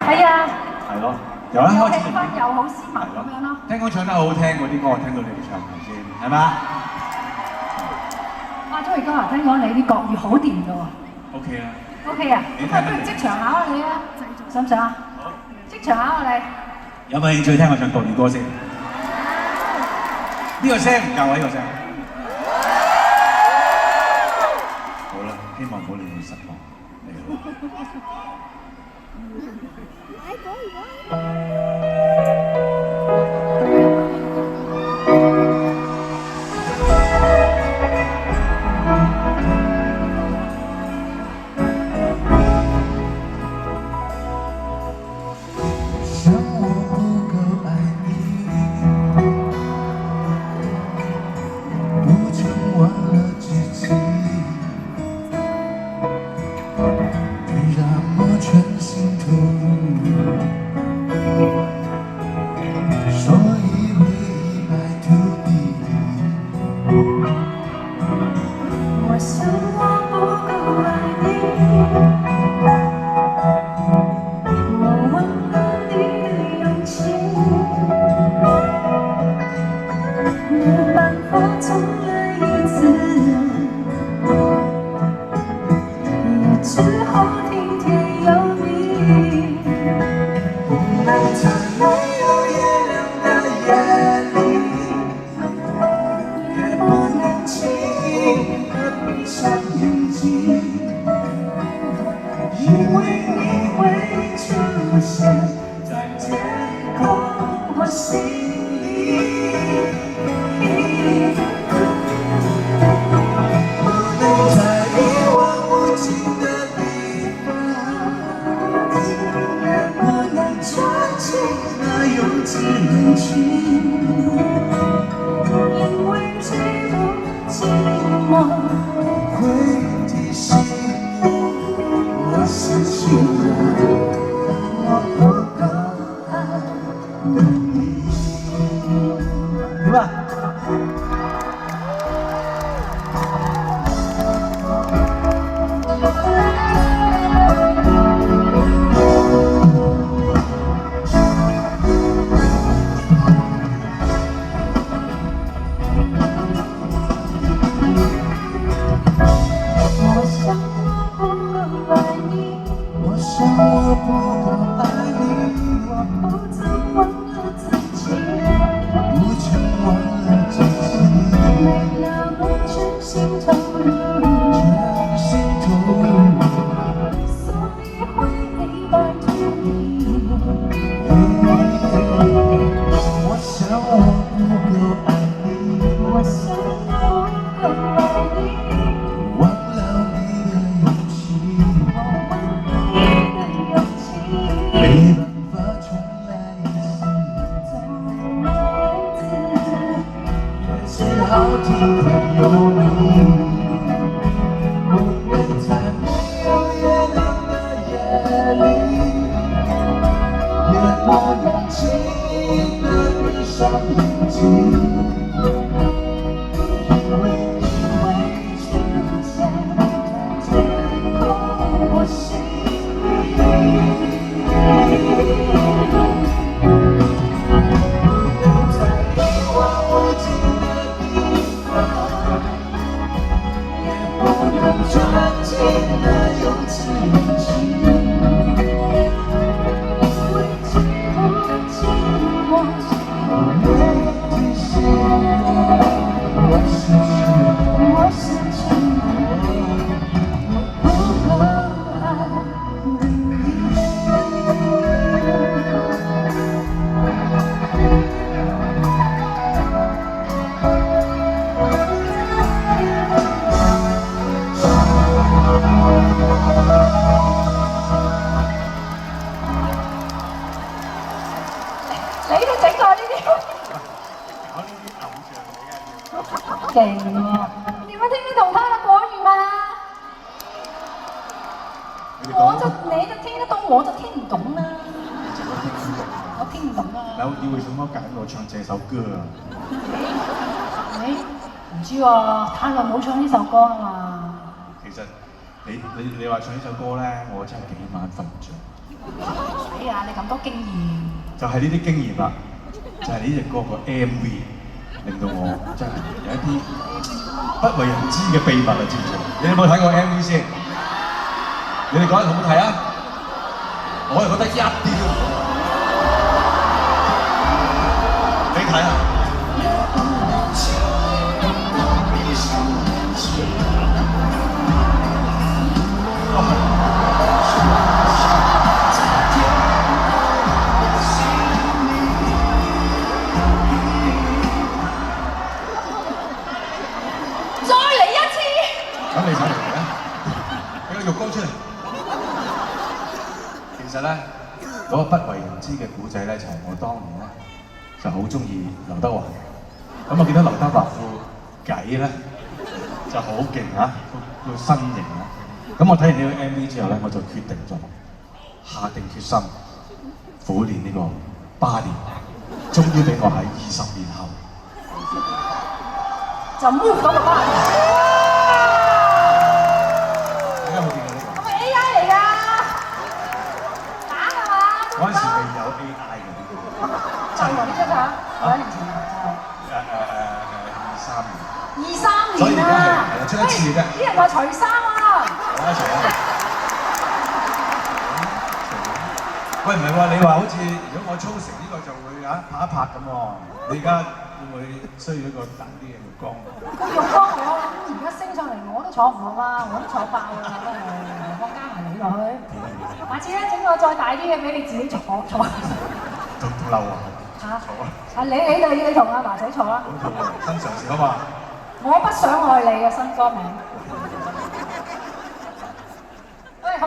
係啊，係咯，由一開始氣氛又好斯文咁樣咯。聽講唱得好好聽嗰啲歌，我聽到你哋唱係先，係嘛哇，鐘兒哥啊，聽講你啲國語好掂㗎喎。？OK 啊。OK 啊，咁啊不如即場考下你啊，想唔想啊？好。即場考下你。有冇興趣聽我唱國語歌先？呢個聲唔夠啊！呢個聲。好啦，希望唔好令你失望。勁喎！點樣聽得懂他的國語嗎？你就聽得懂，我就聽唔懂啦。我聽唔懂啊！然後你為什麼揀我唱這首歌啊？唔知喎，太耐冇唱呢首歌啊嘛。其實你話唱呢首歌咧，我真係幾晚瞓唔着。位啊？你咁多經驗，就係呢啲經驗啦，就係呢隻歌個 MV 令到我真係有一啲不為人知嘅秘密啊！知唔知？你有冇睇過 MV 先？你哋覺得好唔好睇啊？我係覺得一啲都唔好。你睇下。再嚟一次。咁你想嚟嘅？俾個浴缸出嚟。其實咧，嗰個不為人知嘅古仔咧，就係我當年咧就好中意劉德華嘅。咁我見到劉德華副計咧就好勁啊，個身形啊。咁我睇完呢個 MV 之後咧，我就決定咗，下定決心苦練呢個8年，終於俾我喺20年後就 move 到個8年。點解會見到呢個？係咪 AI 嚟㗎？假㗎嘛？嗰陣時未有 AI 嘅呢個，就係呢張相，2年前23年。所以而家係啊！出一次嘅啫。啲人話除衫啊！一齊啊！喂，唔係喎，你話好似如果我操成呢個就會啊拍一拍咁喎，你而家會唔會需要一個大啲嘅浴缸？個浴缸我諗而家升上嚟我都坐唔落啦，我都坐爆啦，真係陽光加埋你落去。下次咧整個再大啲嘅俾你自己坐。仲嬲啊！嚇！坐啊！你同阿華仔坐啦。好新嘗試啊嘛！我不想愛你嘅新歌名。喂，好唔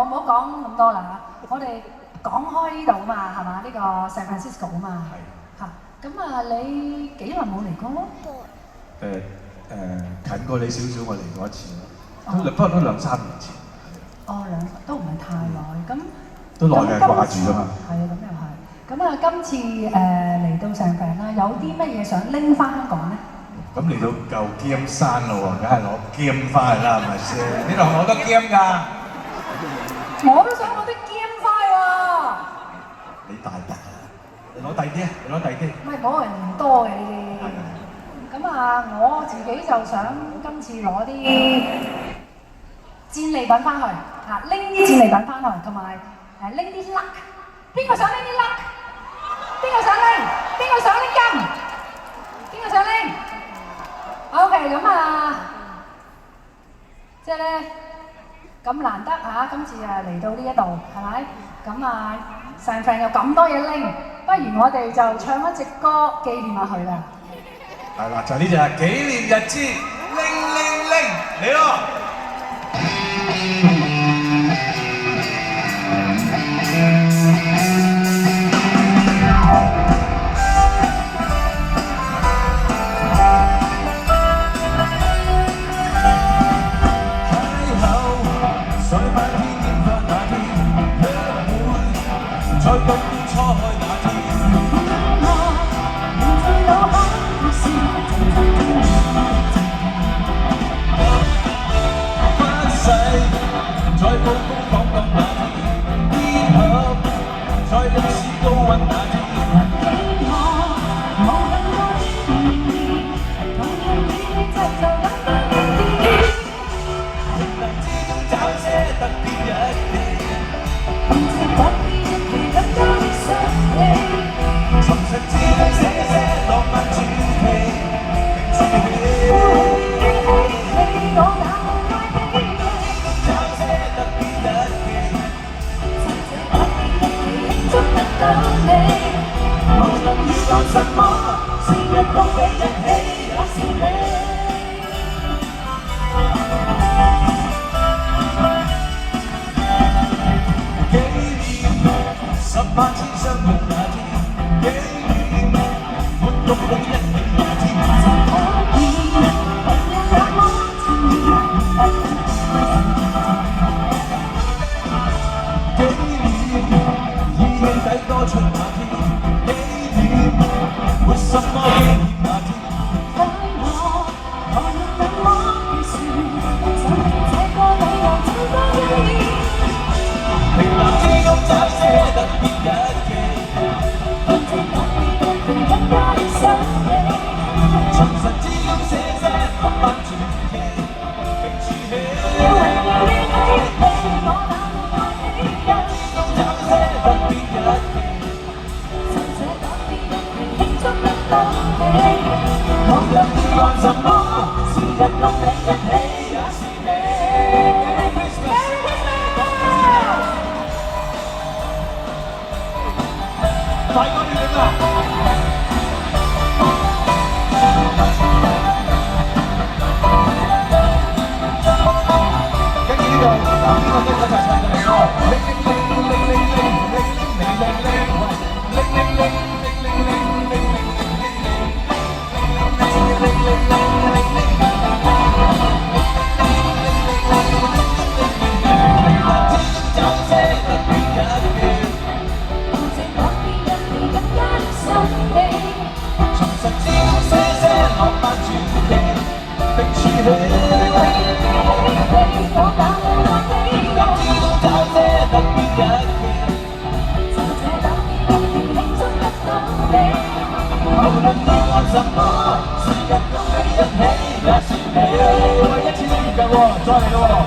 好講咁多啦嚇？我哋講開呢度啊嘛，係嘛？呢個 San Francisco 啊嘛。係。嚇！咁啊，你幾耐冇嚟過咧？近過你少少，我嚟過一次咯。不過都2、3年前。哦，都唔係太耐，咁都耐嘅，掛住㗎嘛。係啊，咁又係。咁啊，今次嚟到上病啦，有啲乜嘢想拎翻香港咧？咁嚟到舊劍山咯喎，梗係攞劍翻嚟啦，係咪先？呢度好多劍㗎。我都想攞啲劍翻喎。你大把，你攞第啲啊！你攞第啲。唔係冇人多嘅呢啲。咁啊，我自己就想今次攞啲戰利品翻去，嚇拎啲戰利品翻去，同埋拎啲 luck。邊個想拎啲 luck？ 邊個想拎？邊個想拎金？邊個想拎 ？OK， 咁啊，即係咧咁難得嚇，今次啊嚟到呢一度係咪？咁啊，San Fran有咁多嘢拎，不如我哋就唱一隻歌紀念下佢啦。係啦，就呢隻紀念日誌，拎嚟咯！大哥你點啊？跟住呢度，嗱呢個跟一齊唱就嚟咯。零零零零零零零零零零零，零零零零零零零零再嚟咯！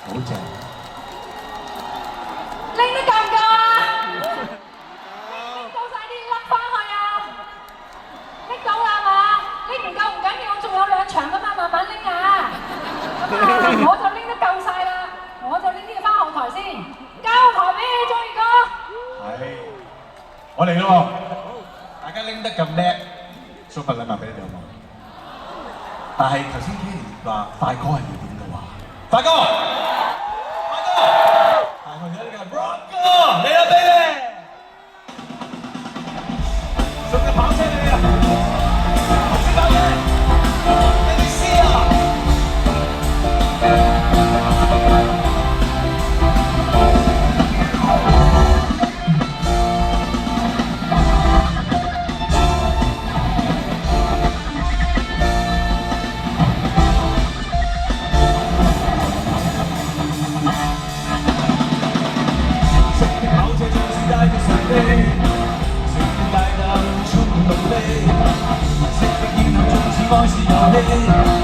好正！拎得夠唔夠啊？拎到晒啲粒翻去啊！拎到啦嘛？拎唔夠唔緊要，我仲有2場噶嘛，慢慢拎啊！咁啊，我就拎得夠晒啦，我就拎啲嘢翻後台先，交台俾你，章魚哥。係，我嚟咯！大家拎得咁叻，送份禮物俾你哋好冇？但係頭先 Kenny 話快歌係要點嘅話，快歌！係我而家呢個 Rock 哥嚟啦，baby！送隻跑車俾你啊！紅色跑車，俾你試啊！愛是遊戲。